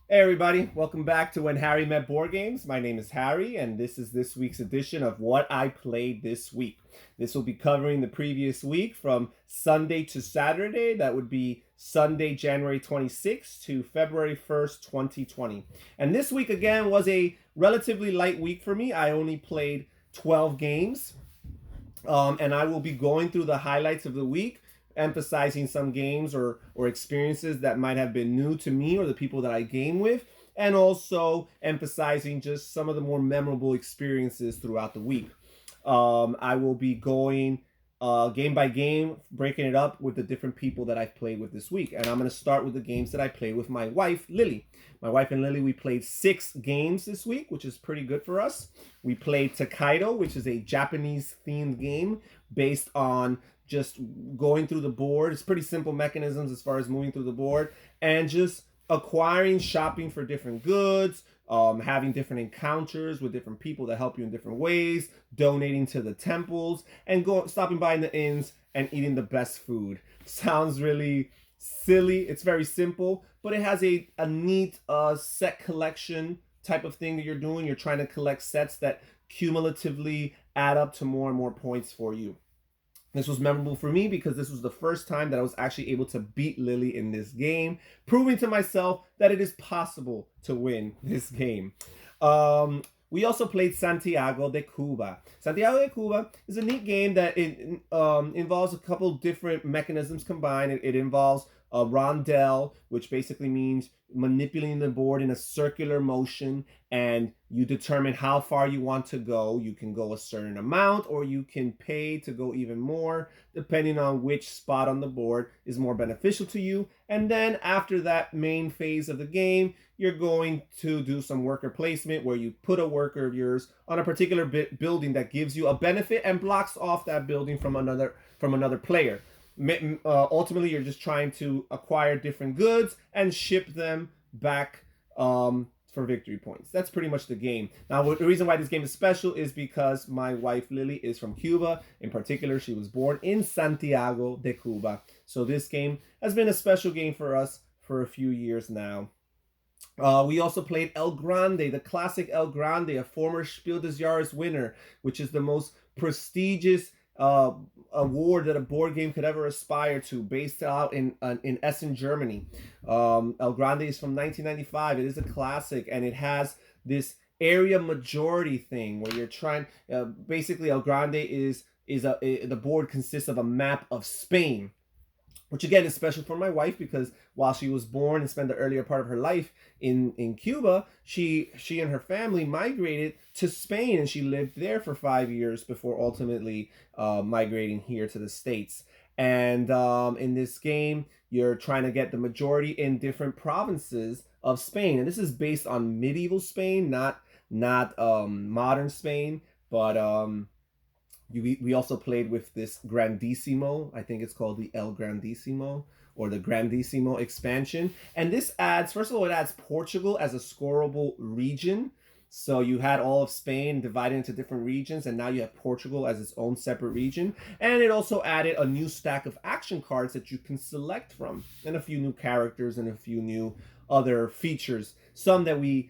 Hey everybody, welcome back to When Harry Met Board Games. My name is Harry, and this is this week's edition of What I Played This Week. This will be covering the previous week from Sunday to Saturday. That would be Sunday, January 26th to February 1st, 2020. And this week, again, was a relatively light week for me. I only played 12 games, and I will be going through the highlights of the week, emphasizing some games or experiences that might have been new to me or the people that I game with, and also emphasizing just some of the more memorable experiences throughout the week. I will be going game by game, breaking it up with the different people that I've played with this week. And I'm going to start with the games that I played with my wife, Lily. My wife and Lily, we played 6 games this week, which is pretty good for us. We played Tokaido, which is a Japanese themed game based on just going through the board. It's pretty simple mechanisms as far as moving through the board and just acquiring, shopping for different goods, having different encounters with different people that help you in different ways, donating to the temples, and stopping by in the inns and eating the best food. Sounds really silly. It's very simple, but it has a neat set collection type of thing that you're doing. You're trying to collect sets that cumulatively add up to more and more points for you. This was memorable for me because this was the first time that I was actually able to beat Lily in this game, proving to myself that it is possible to win this game. We also played Santiago de Cuba. Santiago de Cuba is a neat game that involves a couple different mechanisms combined. It involves a rondel, which basically means manipulating the board in a circular motion, and you determine how far you want to go. You can go a certain amount, or you can pay to go even more, depending on which spot on the board is more beneficial to you. And then after that main phase of the game, you're going to do some worker placement where you put a worker of yours on a particular building that gives you a benefit and blocks off that building from another player. Ultimately, you're just trying to acquire different goods and ship them back for victory points. That's pretty much the game. Now, the reason why this game is special is because my wife Lily is from Cuba. In particular, she was born in Santiago de Cuba. So this game has been a special game for us for a few years now. We also played El Grande, the classic El Grande, a former Spiel des Jahres winner, which is the most prestigious award that a board game could ever aspire to, based out in Essen, Germany. El Grande is from 1995. It is a classic, and it has this area majority thing where you're trying. Basically, El Grande is the board consists of a map of Spain, which again is special for my wife because while she was born and spent the earlier part of her life in Cuba, she and her family migrated to Spain, and she lived there for 5 years before ultimately migrating here to the States. And in this game, you're trying to get the majority in different provinces of Spain, and this is based on medieval Spain, not modern Spain, but we also played with this Grandissimo. I think it's called the El Grandissimo or the Grandissimo expansion. And this adds, first of all, it adds Portugal as a scoreable region. So you had all of Spain divided into different regions, and now you have Portugal as its own separate region. And it also added a new stack of action cards that you can select from, and a few new characters and a few new other features. Some that we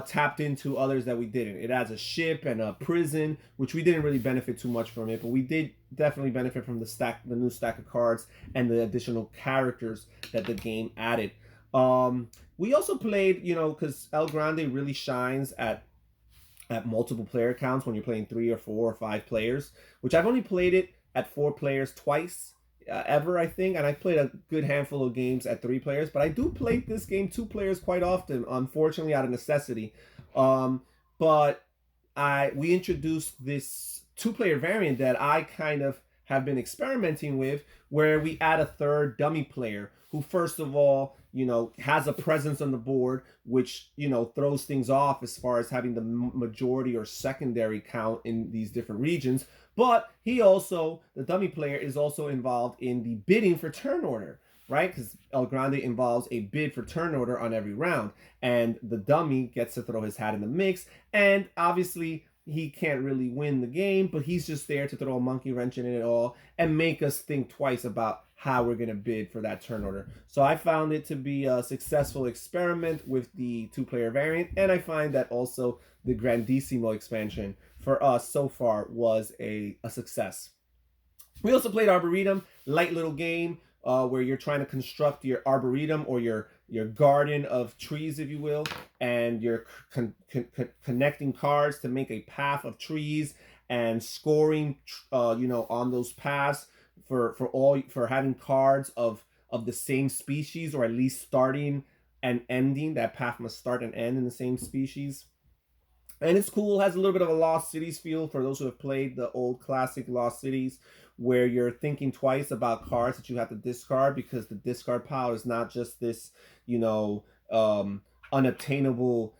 tapped into, others that we didn't. It adds a ship and a prison, which we didn't really benefit too much from it, but we did definitely benefit from the new stack of cards, and the additional characters that the game added. We also played, because El Grande really shines at multiple player counts when you're playing 3 or 4 or 5 players, which I've only played it at 4 players twice. Ever, I think, and I played a good handful of games at 3 players, but I do play this game 2 players quite often, unfortunately out of necessity. But we introduced this 2-player variant that I kind of have been experimenting with, where we add a third dummy player who, first of all, has a presence on the board, which, throws things off as far as having the majority or secondary count in these different regions. But the dummy player is also involved in the bidding for turn order, right? Because El Grande involves a bid for turn order on every round, and the dummy gets to throw his hat in the mix. And obviously, he can't really win the game, but he's just there to throw a monkey wrench in it all and make us think twice about how we're going to bid for that turn order. So I found it to be a successful experiment with the 2-player variant, and I find that also the Grandissimo expansion for us so far was a success. We also played Arboretum, light little game where you're trying to construct your arboretum or your garden of trees, if you will, and you're connecting cards to make a path of trees and scoring, on those paths for having cards of the same species, or at least starting and ending. That path must start and end in the same species. And it's cool. It has a little bit of a Lost Cities feel for those who have played the old classic Lost Cities, where you're thinking twice about cards that you have to discard, because the discard pile is not just this, unobtainable,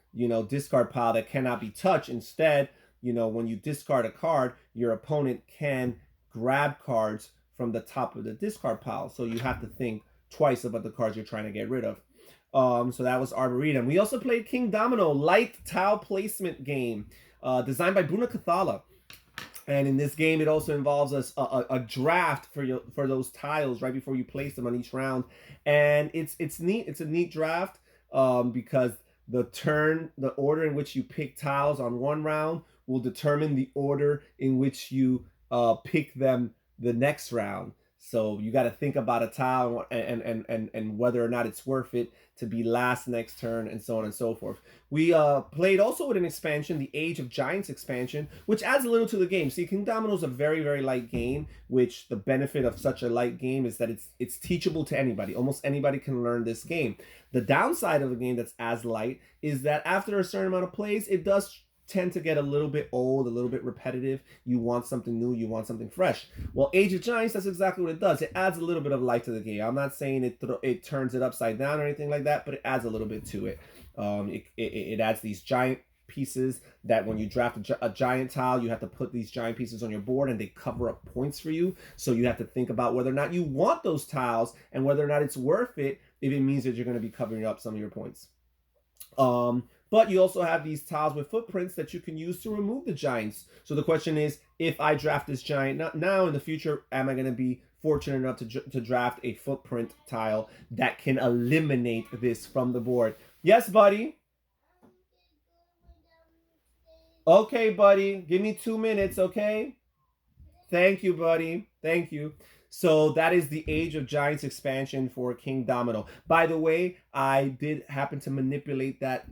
discard pile that cannot be touched. Instead, when you discard a card, your opponent can grab cards from the top of the discard pile. So you have to think twice about the cards you're trying to get rid of. So that was Arboretum. We also played Kingdomino, light tile placement game, designed by Bruna Cathala. And in this game, it also involves a draft for those tiles right before you place them on each round. And it's neat. It's a neat draft because the order in which you pick tiles on one round will determine the order in which you pick them the next round. So you got to think about a tile and whether or not it's worth it to be last next turn, and so on and so forth. We played also with an expansion, the Age of Giants expansion, which adds a little to the game. See, Kingdomino is a very, very light game, which the benefit of such a light game is that it's teachable to anybody. Almost anybody can learn this game. The downside of a game that's as light is that after a certain amount of plays, it does tend to get a little bit old, a little bit repetitive. You want something new, you want something fresh. Well, Age of Giants, that's exactly what it does. It adds a little bit of life to the game. I'm not saying it turns it upside down or anything like that, but it adds a little bit to it. It adds these giant pieces that when you draft a giant tile, you have to put these giant pieces on your board and they cover up points for you. So you have to think about whether or not you want those tiles and whether or not it's worth it if it means that you're going to be covering up some of your points. But you also have these tiles with footprints that you can use to remove the giants. So the question is, if I draft this giant now, in the future, am I going to be fortunate enough to draft a footprint tile that can eliminate this from the board? Yes, buddy. Okay, buddy. Give me 2 minutes, okay? Thank you, buddy. Thank you. So that is the Age of Giants expansion for Kingdomino. By the way, I did happen to manipulate that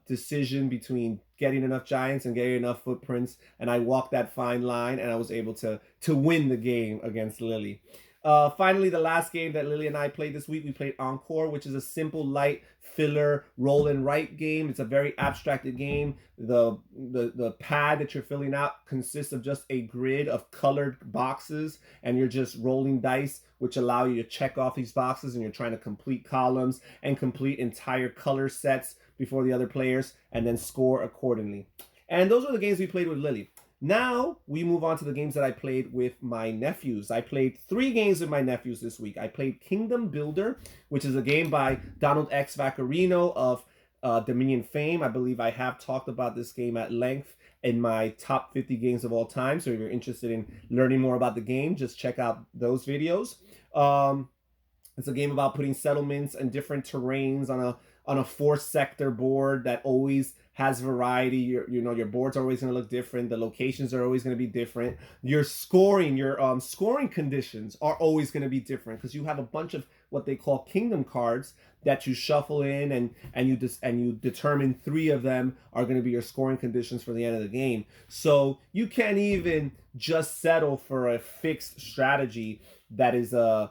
decision between getting enough giants and getting enough footprints, and I walked that fine line, and I was able to win the game against Lily. Finally, the last game that Lily and I played this week, we played Encore, which is a simple, light, filler, roll and write game. It's a very abstracted game. The pad that you're filling out consists of just a grid of colored boxes, and you're just rolling dice, which allow you to check off these boxes, and you're trying to complete columns and complete entire color sets before the other players, and then score accordingly. And those are the games we played with Lily. Now we move on to the games that I played with my nephews. I played 3 games with my nephews this week. I played Kingdom Builder, which is a game by Donald X. Vaccarino of Dominion fame. I believe I have talked about this game at length in my top 50 games of all time. So if you're interested in learning more about the game, just check out those videos. It's a game about putting settlements and different terrains on a 4-sector board that always has variety. Your boards are always going to look different. The locations are always going to be different. Your scoring conditions are always going to be different because you have a bunch of what they call kingdom cards that you shuffle in, and you determine 3 of them are going to be your scoring conditions for the end of the game. So you can't even just settle for a fixed strategy that is a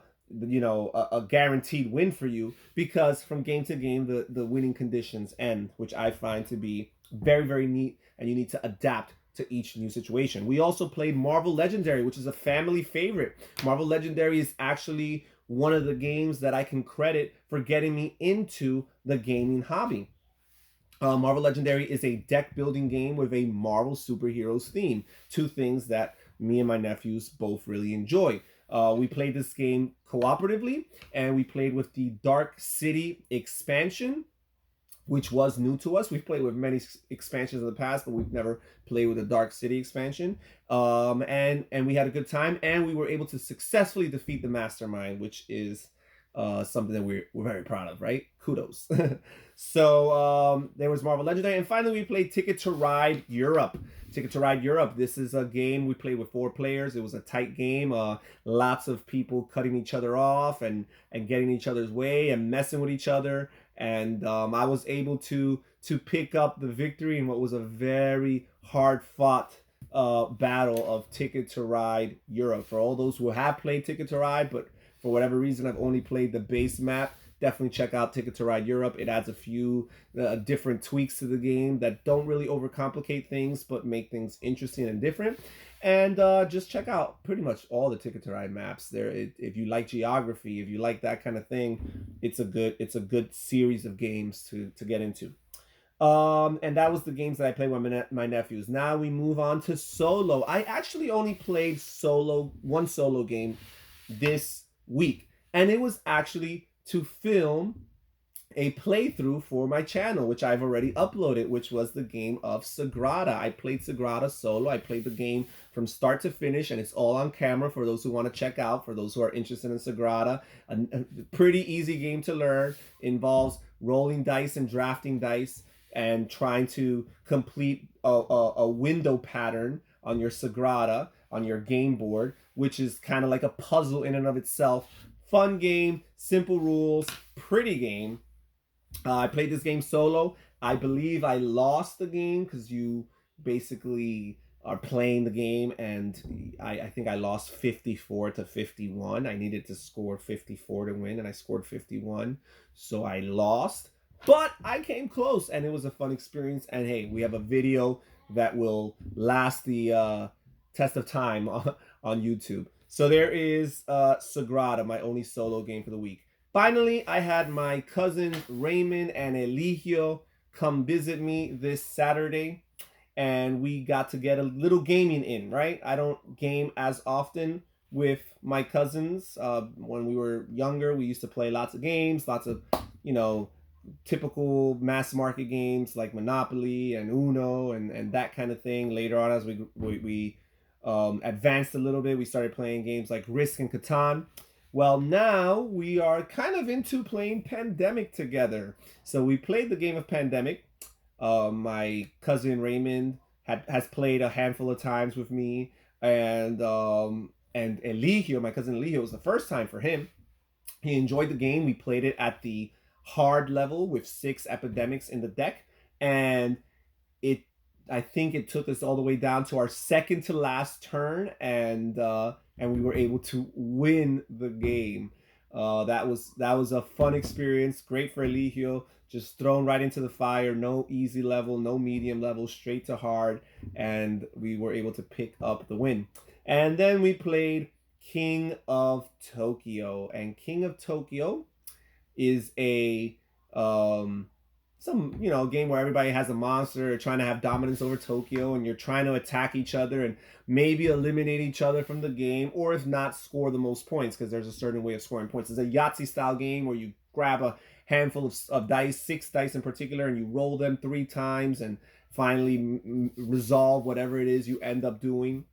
guaranteed win for you, because from game to game the winning conditions end, which I find to be very, very neat, and you need to adapt to each new situation. We also played Marvel Legendary, which is a family favorite. Marvel Legendary is actually one of the games that I can credit for getting me into the gaming hobby. Marvel Legendary is a deck building game with a Marvel superheroes theme, 2 things that me and my nephews both really enjoy. We played this game cooperatively, and we played with the Dark City expansion, which was new to us. We've played with many expansions in the past, but we've never played with a Dark City expansion. And we had a good time, and we were able to successfully defeat the Mastermind, which is something that we're very proud of, right? Kudos. So there was Marvel Legendary, and finally we played Ticket to Ride Europe. Ticket to Ride Europe. This is a game we played with 4 players. It was a tight game. Lots of people cutting each other off and getting each other's way and messing with each other. And I was able to pick up the victory in what was a very hard fought battle of Ticket to Ride Europe. For all those who have played Ticket to Ride, but for whatever reason I've only played the base map, definitely check out Ticket to Ride Europe. It adds a few different tweaks to the game that don't really overcomplicate things, but make things interesting and different. And just check out pretty much all the Ticket to Ride maps. If you like geography, if you like that kind of thing, it's a good series of games to get into. And that was the games that I played with my nephews. Now we move on to solo. I actually only played one solo game this week, and it was actually to film a playthrough for my channel, which I've already uploaded, which was the game of Sagrada. I played Sagrada solo. I played the game from start to finish, and it's all on camera for those who want to check out, for those who are interested in Sagrada. A pretty easy game to learn. Involves rolling dice and drafting dice and trying to complete a window pattern on your Sagrada, on your game board, which is kind of like a puzzle in and of itself. Fun game, simple rules, pretty game. I played this game solo. I believe I lost the game because you basically are playing the game, and I think I lost 54 to 51. I needed to score 54 to win, and I scored 51. So I lost, but I came close, and it was a fun experience. And hey, we have a video that will last the test of time on YouTube. So there is Sagrada, my only solo game for the week. Finally, I had my cousins Raymond and Eligio come visit me this Saturday, and we got to get a little gaming in, right? I don't game as often with my cousins. When we were younger, we used to play lots of games, lots of, typical mass market games like Monopoly and Uno and that kind of thing. Later on, as we advanced a little bit, we started playing games like Risk and Catan. Well, now we are kind of into playing Pandemic together. So we played the game of Pandemic. My cousin Raymond has played a handful of times with me, and Eligio, my cousin Eligio, was the first time for him. He enjoyed the game. We played it at the hard level with 6 epidemics in the deck, and I think it took us all the way down to our second to last turn, and we were able to win the game. That was a fun experience. Great for Eligio. Just thrown right into the fire. No easy level, no medium level, straight to hard, and we were able to pick up the win. And then we played King of Tokyo, and King of Tokyo is a game where everybody has a monster trying to have dominance over Tokyo, and you're trying to attack each other and maybe eliminate each other from the game, or if not, score the most points, because there's a certain way of scoring points. It's a Yahtzee style game where you grab a handful of dice, 6 dice in particular, and you roll them 3 times and finally resolve whatever it is you end up doing.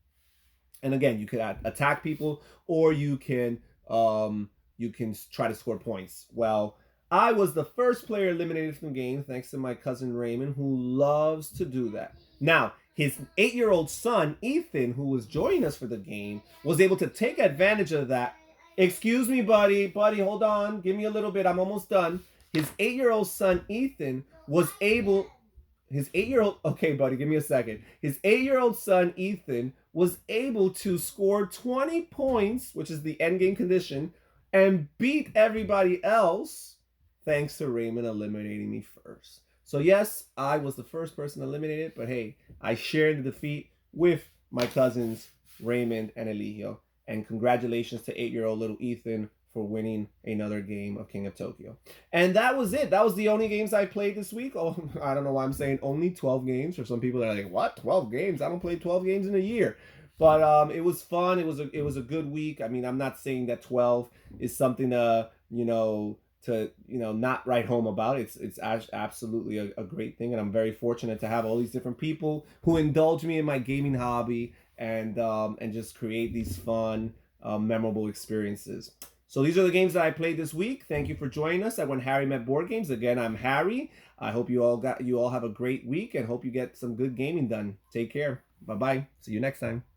And again, you could attack people, or you can try to score points. Well, I was the first player eliminated from the game, thanks to my cousin Raymond, who loves to do that. Now, his 8-year-old son, Ethan, who was joining us for the game, was able to take advantage of that. Excuse me, buddy. Buddy, hold on. Give me a little bit. I'm almost done. His 8-year-old son, Ethan, was able... Okay, buddy, give me a second. His 8-year-old son, Ethan, was able to score 20 points, which is the endgame condition, and beat everybody else, thanks to Raymond eliminating me first. So yes, I was the first person eliminated, but hey, I shared the defeat with my cousins Raymond and Eligio. And congratulations to 8-year-old little Ethan for winning another game of King of Tokyo. And that was it. That was the only games I played this week. Oh, I don't know why I'm saying only 12 games. For some people that are like, what? 12 games? I don't play 12 games in a year. But it was fun. It was a good week. I mean, I'm not saying that 12 is something to not write home about. It's absolutely a great thing, and I'm very fortunate to have all these different people who indulge me in my gaming hobby and just create these fun, memorable experiences. So these are the games that I played this week. Thank you for joining us at When Harry Met Board Games. Again, I'm Harry. I hope you all have a great week and hope you get some good gaming done. Take care. Bye bye. See you next time.